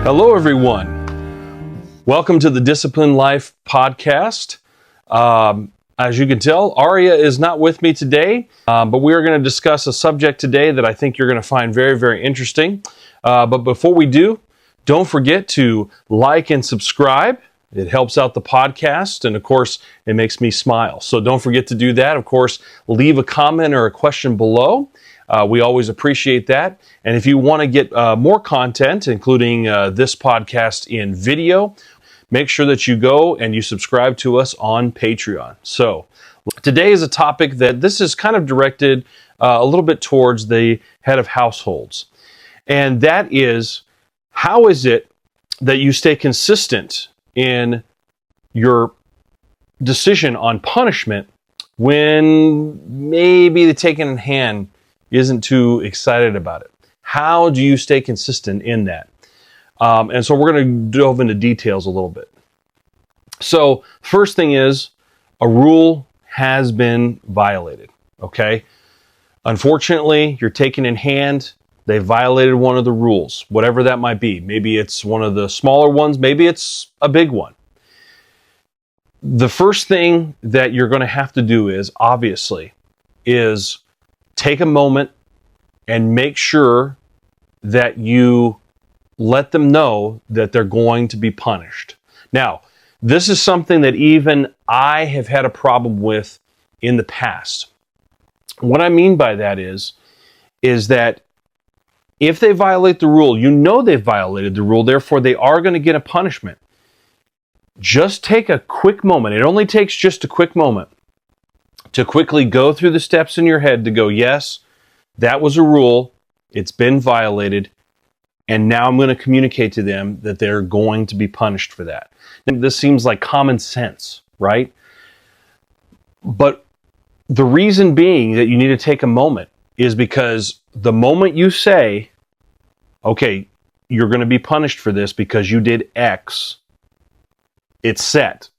Hello, everyone. Welcome to the Discipline Life podcast. As you can tell, Aria is not with me today, but we are going to discuss a subject today that I think you're going to find very, very interesting. But before we do, don't forget to like and subscribe. It helps out the podcast, and of course, it makes me smile. So don't forget to do that. Of course, leave a comment or a question below. We always appreciate that. And if you want to get more content, including this podcast in video, make sure that you go and you subscribe to us on Patreon. So today is a topic that this is kind of directed a little bit towards the head of households. And that is, how is it that you stay consistent in your decision on punishment when maybe the taking in hand isn't too excited about it? How do you stay consistent in that? And so we're going to delve into details a little bit. So first thing is, a rule has been violated, okay? Unfortunately, you're taken in hand. They violated one of the rules, whatever that might be. Maybe it's one of the smaller ones. Maybe it's a big one. The first thing that you're going to have to do is, obviously, is take a moment and make sure that you let them know that they're going to be punished. Now, this is something that even I have had a problem with in the past. What I mean by that is that if they violate the rule, you know they've violated the rule, therefore they are going to get a punishment. Just take a quick moment. It only takes just a quick moment to quickly go through the steps in your head to go, yes, that was a rule, it's been violated, and now I'm going to communicate to them that they're going to be punished for that. And this seems like common sense, right? But the reason being that you need to take a moment is because the moment you say, okay, you're going to be punished for this because you did X, it's set.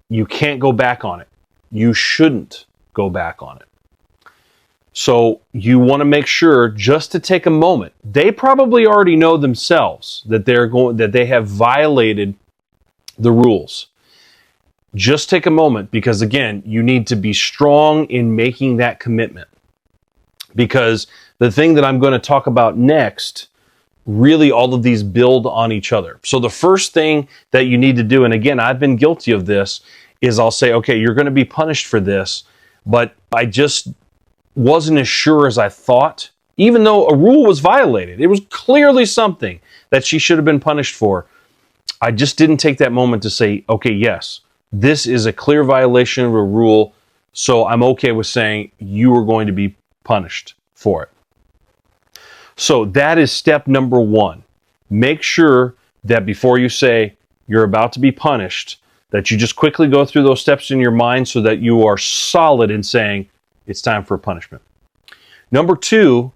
You can't go back on it. You shouldn't go back on it. So you want to make sure just to take a moment. They probably already know themselves that they have violated the rules. Just take a moment, because again, you need to be strong in making that commitment. Because the thing that I'm going to talk about next, really all of these build on each other. So the first thing that you need to do, and again, I've been guilty of this, is I'll say, okay, you're going to be punished for this, but I just wasn't as sure as I thought. Even though a rule was violated, it was clearly something that she should have been punished for. I just didn't take that moment to say, okay, yes, this is a clear violation of a rule, so I'm okay with saying you are going to be punished for it. So that is step number one. Make sure that before you say you're about to be punished, that you just quickly go through those steps in your mind so that you are solid in saying it's time for a punishment. Number two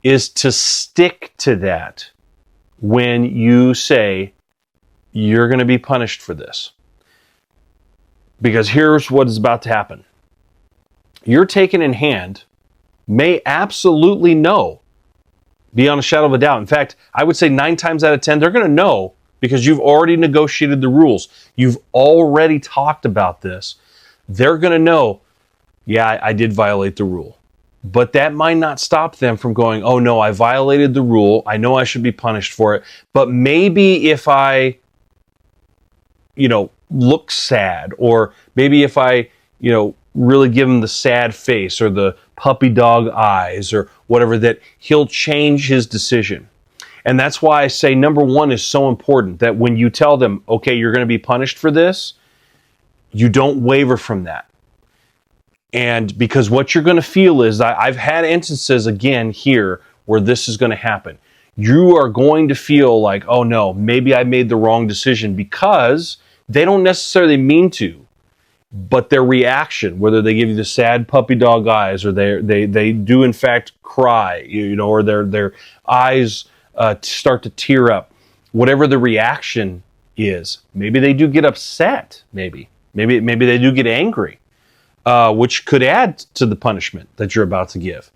is to stick to that when you say you're going to be punished for this. Because here's what is about to happen. Your taken in hand may absolutely know, beyond a shadow of a doubt. In fact, I would say 9 times out of 10, they're going to know because you've already negotiated the rules. You've already talked about this. They're going to know, yeah, I did violate the rule. But that might not stop them from going, oh no, I violated the rule. I know I should be punished for it. But maybe if I, look sad, or maybe if I, really give him the sad face or the puppy dog eyes or whatever, that he'll change his decision. And that's why I say number one is so important, that when you tell them, okay, you're going to be punished for this, you don't waver from that. And because what you're going to feel is, I've had instances again here where this is going to happen. You are going to feel like, oh no, maybe I made the wrong decision, because they don't necessarily mean to, but their reaction, whether they give you the sad puppy dog eyes, or they do in fact cry, or their eyes start to tear up, whatever the reaction is, maybe they do get upset, maybe they do get angry, which could add to the punishment that you're about to give.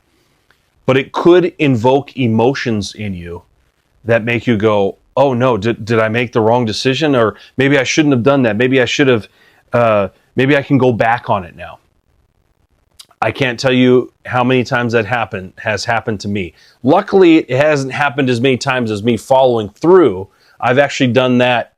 But it could invoke emotions in you that make you go, oh no, did I make the wrong decision? Or maybe I shouldn't have done that. Maybe I should have, maybe I can go back on it now. I can't tell you how many times that has happened to me. Luckily, it hasn't happened as many times as me following through. I've actually done that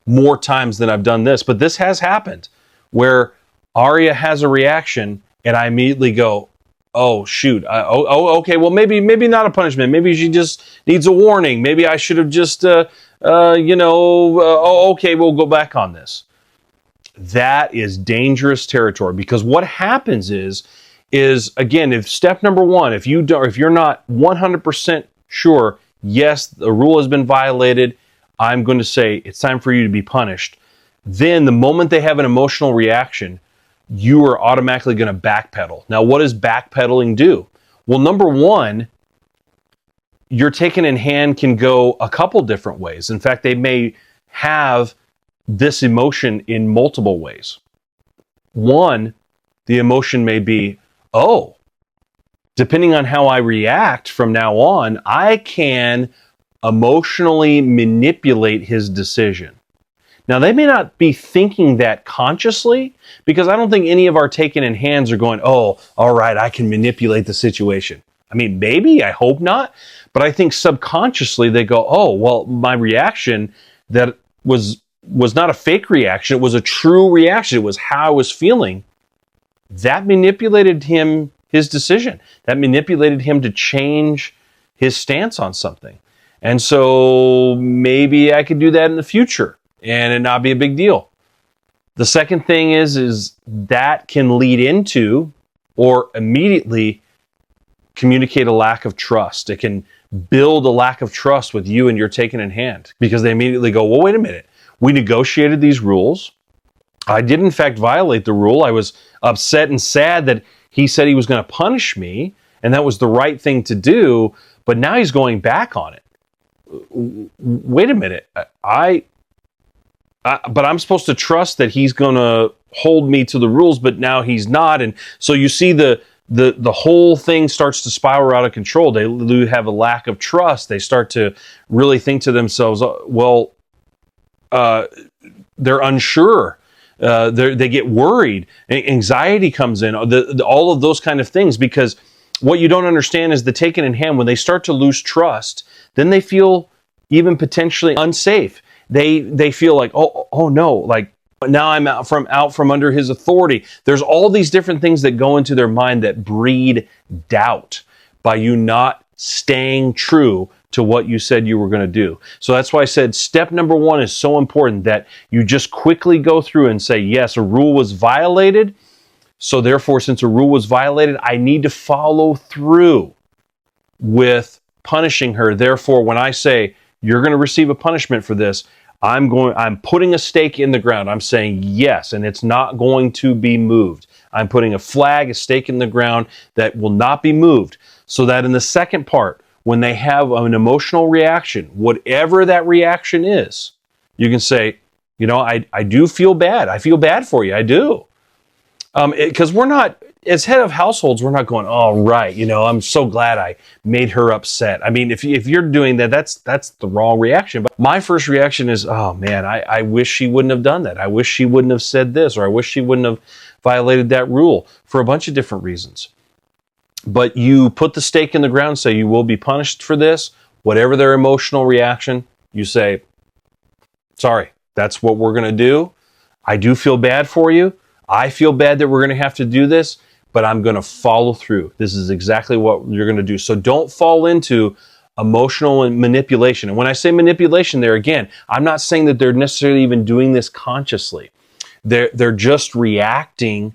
more times than I've done this. But this has happened where Aria has a reaction and I immediately go, oh shoot, okay, well maybe not a punishment. Maybe she just needs a warning. Maybe I should have just, okay, we'll go back on this. That is dangerous territory, because what happens is again, if step number one, if you're not 100% sure, yes, the rule has been violated, I'm going to say it's time for you to be punished. Then the moment they have an emotional reaction, you are automatically going to backpedal. Now, what does backpedaling do? Well, number one, your taken in hand can go a couple different ways. In fact, they may have this emotion in multiple ways. One, the emotion may be, oh, depending on how I react from now on, I can emotionally manipulate his decision. Now, they may not be thinking that consciously, because I don't think any of our taken in hands are going, oh, all right, I can manipulate the situation. I mean, maybe, I hope not, but I think subconsciously they go, oh, well, my reaction that was not a fake reaction, it was a true reaction, it was how I was feeling. That manipulated his decision. That manipulated him to change his stance on something. And so maybe I could do that in the future and it not be a big deal. The second thing is that can lead into or immediately communicate a lack of trust. It can build a lack of trust with you and your taken in hand, because they immediately go, well, wait a minute. We negotiated these rules. I did in fact violate the rule. I was upset and sad that he said he was going to punish me, and that was the right thing to do, but now he's going back on it. Wait a minute. But I'm supposed to trust that he's going to hold me to the rules, but now he's not. And so you see the whole thing starts to spiral out of control. They have a lack of trust. They start to really think to themselves, well, they're unsure. They get worried. Anxiety comes in. All of those kind of things, because what you don't understand is the taken in hand, when they start to lose trust, then they feel even potentially unsafe. They feel like, oh no, like now I'm out from under his authority. There's all these different things that go into their mind that breed doubt by you not staying true to what you said you were going to do. So that's why I said step number one is so important, that you just quickly go through and say, yes, a rule was violated. So therefore, since a rule was violated, I need to follow through with punishing her. Therefore, when I say you're going to receive a punishment for this, I'm putting a stake in the ground. I'm saying yes, and it's not going to be moved. I'm putting a flag, a stake in the ground that will not be moved, so that in the second part, when they have an emotional reaction, whatever that reaction is, you can say, I do feel bad. I feel bad for you. I do. Because we're not, as head of households, we're not going, oh, right, I'm so glad I made her upset. I mean, if you're doing that, that's the wrong reaction. But my first reaction is, oh man, I wish she wouldn't have done that. I wish she wouldn't have said this, or I wish she wouldn't have violated that rule, for a bunch of different reasons. But you put the stake in the ground, say you will be punished for this. Whatever their emotional reaction, you say, sorry, that's what we're going to do. I do feel bad for you. I feel bad that we're going to have to do this, but I'm going to follow through. This is exactly what you're going to do. So don't fall into emotional manipulation. And when I say manipulation there, again, I'm not saying that they're necessarily even doing this consciously. They're just reacting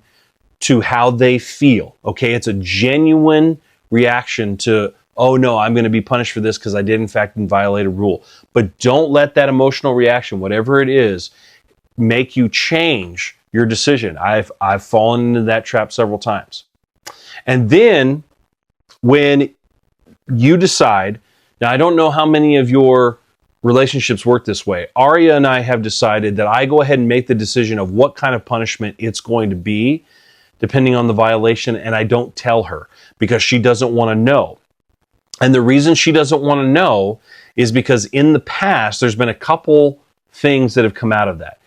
to how they feel. Okay, it's a genuine reaction to, oh no, I'm going to be punished for this because I did in fact violate a rule. But don't let that emotional reaction, whatever it is, make you change your decision. I've fallen into that trap several times. And then when you decide, now I don't know how many of your relationships work this way. Aria and I have decided that I go ahead and make the decision of what kind of punishment it's going to be, depending on the violation, and I don't tell her because she doesn't want to know. And the reason she doesn't want to know is because in the past, there's been a couple things that have come out of that.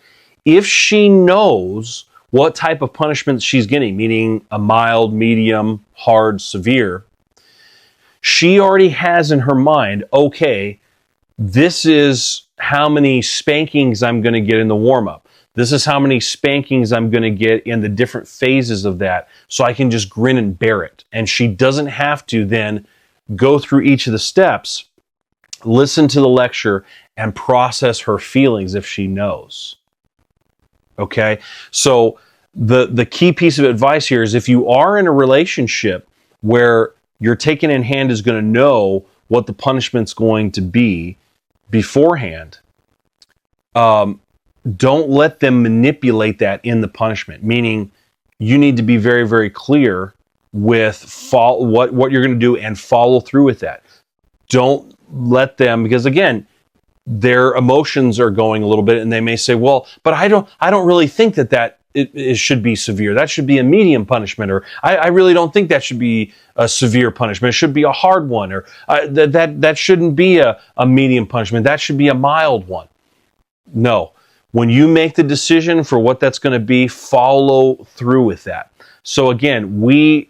If she knows what type of punishment she's getting, meaning a mild, medium, hard, severe, she already has in her mind, okay, this is how many spankings I'm going to get in the warm-up. This is how many spankings I'm going to get in the different phases of that, so I can just grin and bear it. And she doesn't have to then go through each of the steps, listen to the lecture, and process her feelings if she knows. Okay? So the key piece of advice here is if you are in a relationship where your taken in hand is going to know what the punishment's going to be beforehand, don't let them manipulate that in the punishment. Meaning, you need to be very, very clear with what you're going to do and follow through with that. Don't let them, because again, their emotions are going a little bit, and they may say, "Well, but I don't really think that it should be severe. That should be a medium punishment, or I really don't think that should be a severe punishment. It should be a hard one, or that shouldn't be a medium punishment. That should be a mild one." No. When you make the decision for what that's going to be, follow through with that. So again,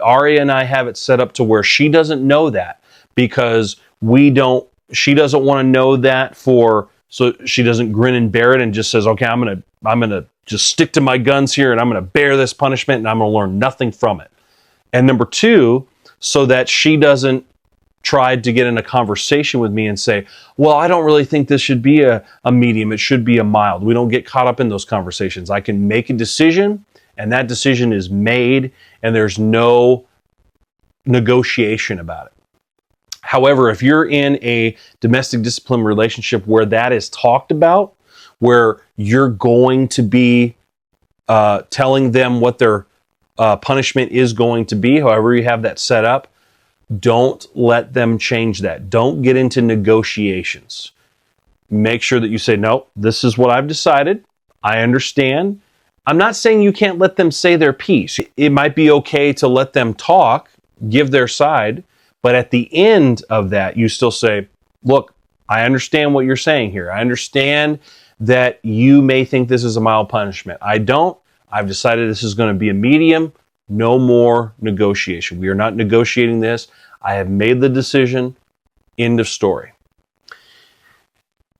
Aria and I have it set up to where she doesn't know that, because she doesn't want to know that so she doesn't grin and bear it and just says, okay, I'm gonna just stick to my guns here, and I'm gonna bear this punishment, and I'm gonna learn nothing from it. And number two, so that she doesn't try to get in a conversation with me and say, well, I don't really think this should be a medium, it should be a mild. We don't get caught up in those conversations. I can make a decision, and that decision is made, and there's no negotiation about it. However, if you're in a domestic discipline relationship where that is talked about, where you're going to be telling them what their punishment is going to be, however you have that set up, don't let them change that. Don't get into negotiations. Make sure that you say, no, this is what I've decided. I understand. I'm not saying you can't let them say their piece. It might be okay to let them talk, give their side, but at the end of that, you still say, look, I understand what you're saying here. I understand that you may think this is a mild punishment. I don't. I've decided this is going to be a medium. No more negotiation. We are not negotiating this. I have made the decision. End of story.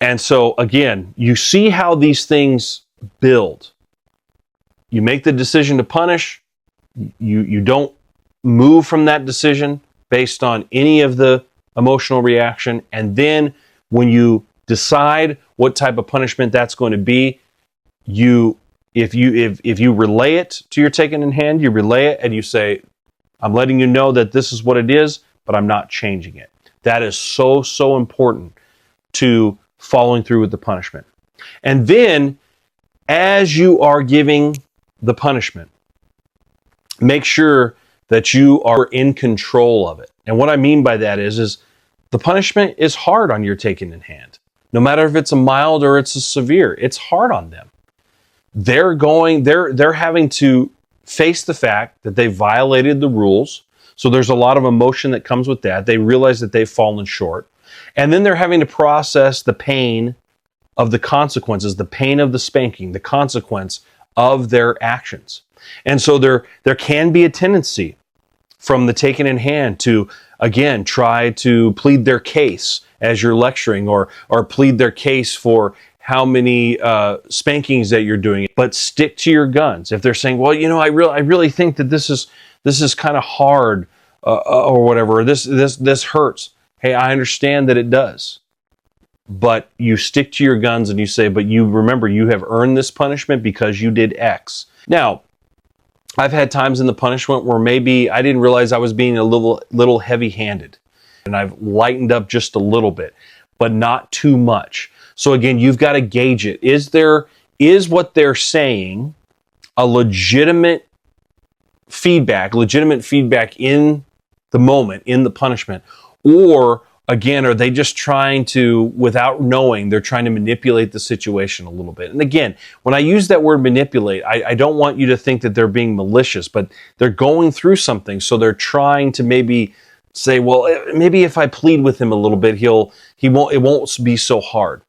And so, again, you see how these things build. You make the decision to punish. You don't move from that decision based on any of the emotional reaction. And then when you decide what type of punishment that's going to be, if you relay it to your taken in hand, you relay it and you say, I'm letting you know that this is what it is, but I'm not changing it. That is so, so important to following through with the punishment. And then, as you are giving the punishment, make sure that you are in control of it. And what I mean by that is the punishment is hard on your taken in hand. No matter if it's a mild or it's a severe, it's hard on them. They're having to face the fact that they violated the rules. So there's a lot of emotion that comes with that. They realize that they've fallen short. And then they're having to process the pain of the consequences, the pain of the spanking, the consequence of their actions. And so there can be a tendency from the taken in hand to, again, try to plead their case as you're lecturing, or plead their case for how many spankings that you're doing, but stick to your guns. If they're saying, well, I really think that this is kind of hard, or whatever, or this hurts. Hey, I understand that it does, but you stick to your guns and you say, but you remember, you have earned this punishment because you did X. Now, I've had times in the punishment where maybe I didn't realize I was being a little heavy-handed, and I've lightened up just a little bit, but not too much. So again, you've got to gauge it. Is what they're saying a legitimate feedback in the moment, in the punishment? Or again, are they just trying to, without knowing, they're trying to manipulate the situation a little bit? And again, when I use that word manipulate, I don't want you to think that they're being malicious, but they're going through something. So they're trying to maybe say, well, maybe if I plead with him a little bit, it won't be so hard.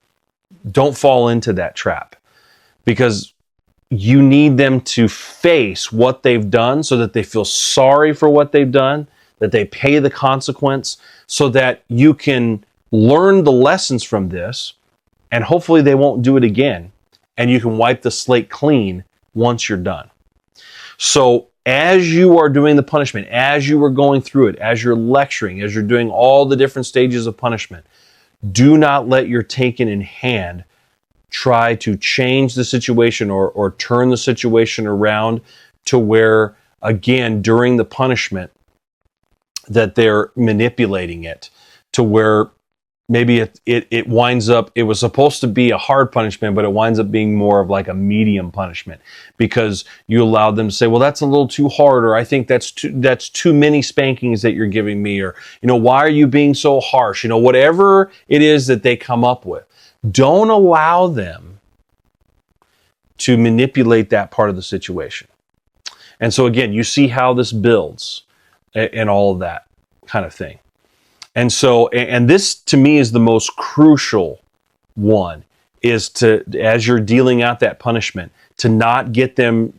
Don't fall into that trap, because you need them to face what they've done so that they feel sorry for what they've done, that they pay the consequence, so that you can learn the lessons from this, and hopefully they won't do it again, and you can wipe the slate clean once you're done. So as you are doing the punishment, as you are going through it, as you're lecturing, as you're doing all the different stages of punishment, do not let your taken in hand try to change the situation or turn the situation around to where, again, during the punishment, that they're manipulating it to where maybe it winds up, it was supposed to be a hard punishment, but it winds up being more of like a medium punishment, because you allowed them to say, well, that's a little too hard, or I think that's too many spankings that you're giving me, or, why are you being so harsh? Whatever it is that they come up with, don't allow them to manipulate that part of the situation. And so again, you see how this builds and all of that kind of thing. And so, and this to me is the most crucial one, is to, as you're dealing out that punishment, to not get them,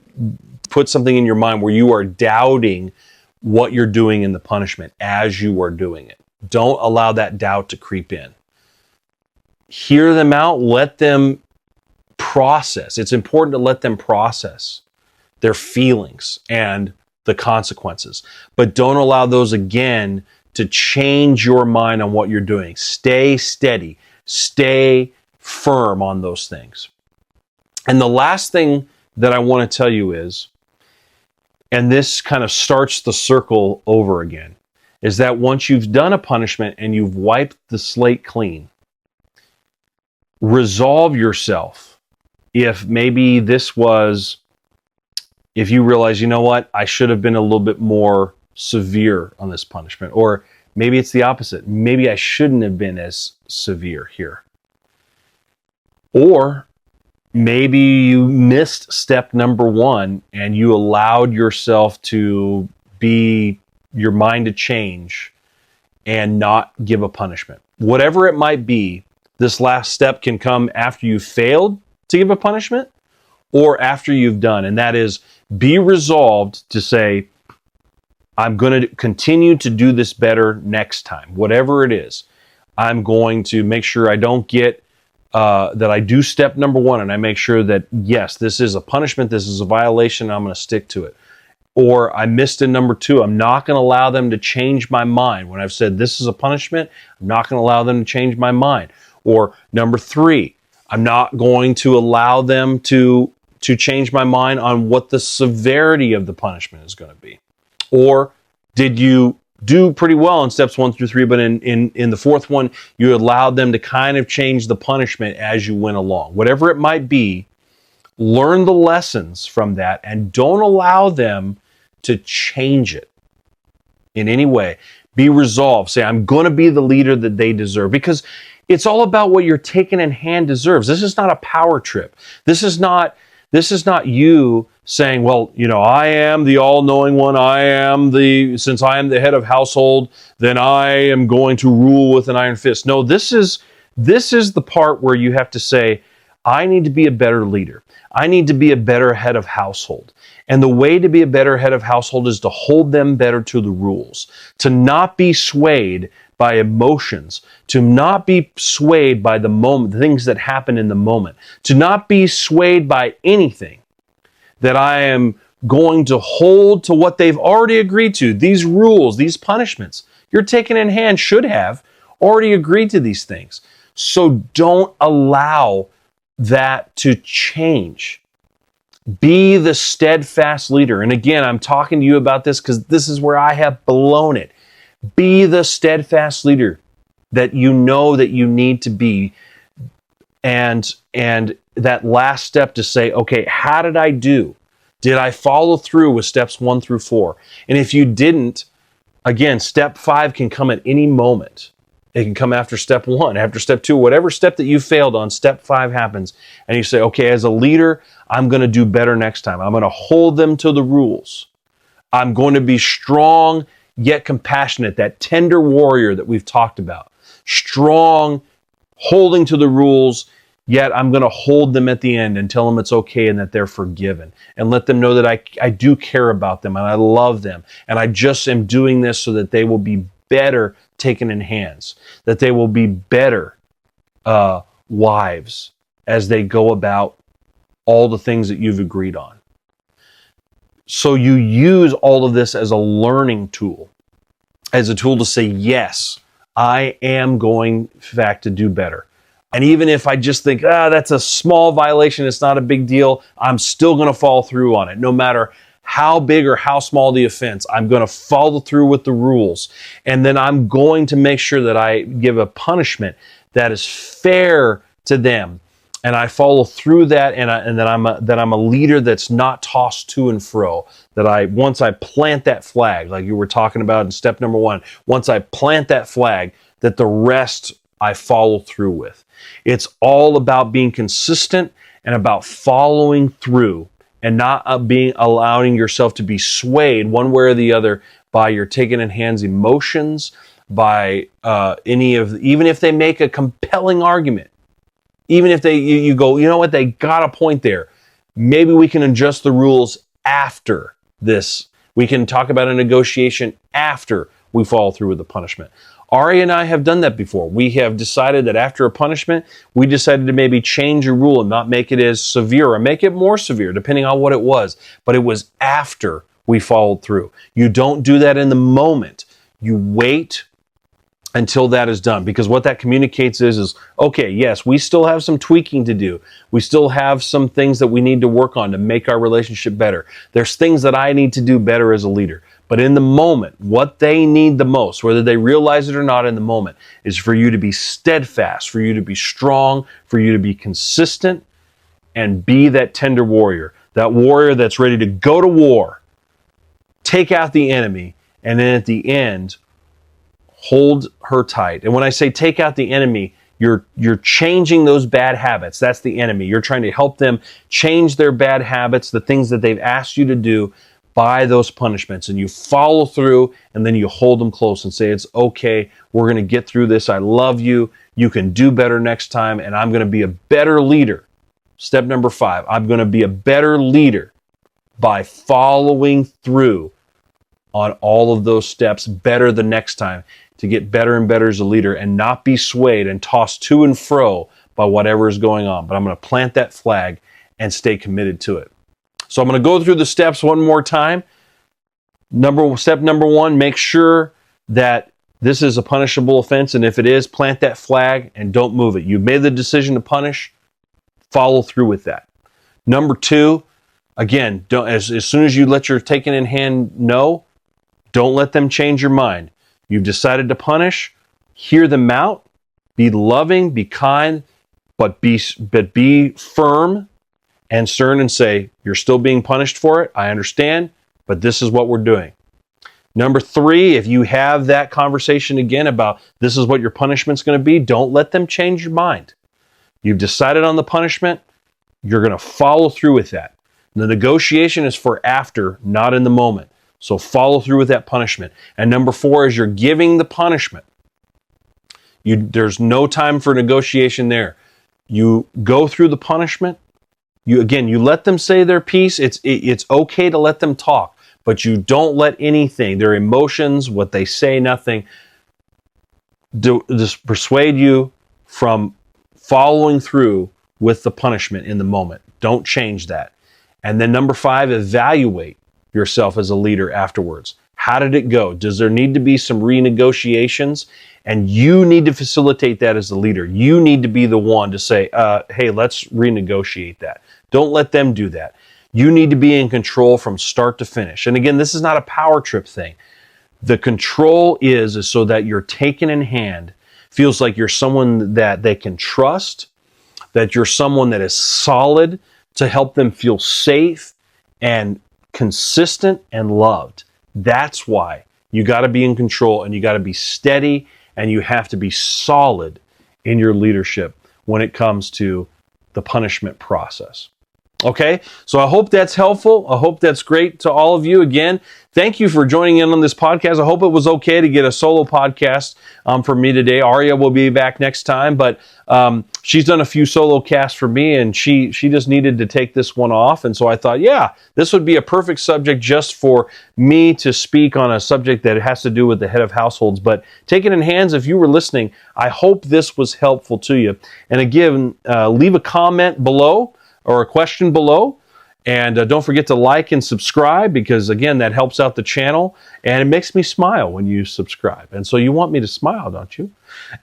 put something in your mind where you are doubting what you're doing in the punishment as you are doing it. Don't allow that doubt to creep in. Hear them out, let them process. It's important to let them process their feelings and the consequences, but don't allow those again to change your mind on what you're doing. Stay steady, stay firm on those things. And the last thing that I want to tell you is, and this kind of starts the circle over again, is that once you've done a punishment and you've wiped the slate clean, resolve yourself. If maybe if you realize, you know what, I should have been a little bit more severe on this punishment, or maybe it's the opposite. Maybe I shouldn't have been as severe here. Or maybe you missed step number 1 and you allowed yourself to your mind to change and not give a punishment. Whatever it might be, this last step can come after you failed to give a punishment or after you've done. And that is, be resolved to say, I'm going to continue to do this better next time. Whatever it is, I'm going to make sure I don't get, that I do step number 1 and I make sure that, yes, this is a punishment, this is a violation, I'm going to stick to it. Or I missed in number 2, I'm not going to allow them to change my mind. When I've said this is a punishment, I'm not going to allow them to change my mind. Or number 3, I'm not going to allow them to change my mind on what the severity of the punishment is going to be. Or did you do pretty well in steps 1 through 3, but in the 4th one, you allowed them to kind of change the punishment as you went along. Whatever it might be, learn the lessons from that and don't allow them to change it in any way. Be resolved. Say, I'm going to be the leader that they deserve, because it's all about what your taken in hand deserves. This is not a power trip. This is not you saying, well, I am the all-knowing one. Since I am the head of household, then I am going to rule with an iron fist. No, this is the part where you have to say, I need to be a better leader. I need to be a better head of household. And the way to be a better head of household is to hold them better to the rules, to not be swayed by emotions, to not be swayed by the moment, the things that happen in the moment, to not be swayed by anything, that I am going to hold to what they've already agreed to. These rules, these punishments, your taken in hand should have already agreed to these things. So don't allow that to change. Be the steadfast leader. And again, I'm talking to you about this because this is where I have blown it. Be the steadfast leader that you know that you need to be. And that last step to say, okay, how did I do? Did I follow through with steps 1 through 4? And if you didn't, again, step 5 can come at any moment. It can come after step 1, after step 2, whatever step that you failed on, step 5 happens. And you say, okay, as a leader, I'm going to do better next time. I'm going to hold them to the rules. I'm going to be strong, yet compassionate, that tender warrior that we've talked about. Strong, holding to the rules, yet I'm going to hold them at the end and tell them it's okay and that they're forgiven. And let them know that I do care about them and I love them. And I just am doing this so that they will be better taken in hands, that they will be better wives as they go about all the things that you've agreed on. So you use all of this as a learning tool, as a tool to say, yes, I am going, in fact, to do better. And even if I just think, that's a small violation, it's not a big deal, I'm still going to follow through on it. No matter how big or how small the offense, I'm going to follow through with the rules. And then I'm going to make sure that I give a punishment that is fair to them. And I follow through that, and that I'm a leader that's not tossed to and fro. That once I plant that flag, like you were talking about in step number 1, once I plant that flag, that the rest I follow through with. It's all about being consistent and about following through, and not allowing yourself to be swayed one way or the other by your taken in hands emotions, by even if they make a compelling argument. Even if you go, you know what, they got a point there. Maybe we can adjust the rules after this. We can talk about a negotiation after we follow through with the punishment. Ari and I have done that before. We have decided that after a punishment, we decided to maybe change a rule and not make it as severe or make it more severe, depending on what it was. But it was after we followed through. You don't do that in the moment. You wait until that is done, because what that communicates is okay, yes, we still have some tweaking to do. We still have some things that we need to work on to make our relationship better. There's things that I need to do better as a leader. But in the moment, what they need the most, whether they realize it or not in the moment, is for you to be steadfast, for you to be strong, for you to be consistent, and be that tender warrior, that warrior that's ready to go to war, take out the enemy, and then at the end, hold her tight. And when I say take out the enemy, you're changing those bad habits. That's the enemy. You're trying to help them change their bad habits, the things that they've asked you to do, by those punishments. And you follow through, and then you hold them close and say, it's okay, we're going to get through this. I love you. You can do better next time, and I'm going to be a better leader. Step number 5, I'm going to be a better leader by following through on all of those steps better the next time, to get better and better as a leader and not be swayed and tossed to and fro by whatever is going on. But I'm going to plant that flag and stay committed to it. So I'm going to go through the steps one more time. Step number 1, make sure that this is a punishable offense. And if it is, plant that flag and don't move it. You've made the decision to punish, follow through with that. Number 2, again, as soon as you let your taken in hand know, don't let them change your mind. You've decided to punish, hear them out, be loving, be kind, but be firm and stern and say, you're still being punished for it. I understand, but this is what we're doing. Number 3, if you have that conversation again about this is what your punishment's going to be, don't let them change your mind. You've decided on the punishment, you're going to follow through with that. The negotiation is for after, not in the moment. So follow through with that punishment. And number 4, as you're giving the punishment, there's no time for negotiation there. You go through the punishment. You let them say their piece. It's okay to let them talk, but you don't let anything, their emotions, what they say, nothing, just persuade you from following through with the punishment in the moment. Don't change that. And then number 5, evaluate yourself as a leader afterwards. How did it go? Does there need to be some renegotiations? And you need to facilitate that as the leader. You need to be the one to say, hey, let's renegotiate that. Don't let them do that. You need to be in control from start to finish. And again, this is not a power trip thing. The control is so that you're taken in hand, feels like you're someone that they can trust, that you're someone that is solid to help them feel safe and consistent and loved. That's why you got to be in control, and you got to be steady, and you have to be solid in your leadership when it comes to the punishment process. Okay, so I hope that's helpful. I hope that's great to all of you. Again, thank you for joining in on this podcast. I hope it was okay to get a solo podcast for me today. Aria will be back next time, but she's done a few solo casts for me, and she just needed to take this one off. And so I thought, yeah, this would be a perfect subject just for me to speak on a subject that has to do with the head of households. But take it in hands. If you were listening, I hope this was helpful to you. And again, leave a comment below or a question below. And don't forget to like and subscribe, because again, that helps out the channel and it makes me smile when you subscribe. And so you want me to smile, don't you?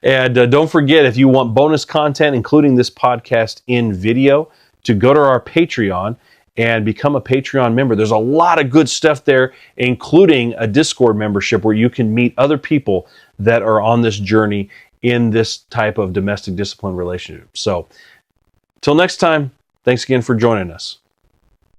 And don't forget, if you want bonus content, including this podcast in video, to go to our Patreon and become a Patreon member. There's a lot of good stuff there, including a Discord membership where you can meet other people that are on this journey in this type of domestic discipline relationship. So till next time, thanks again for joining us.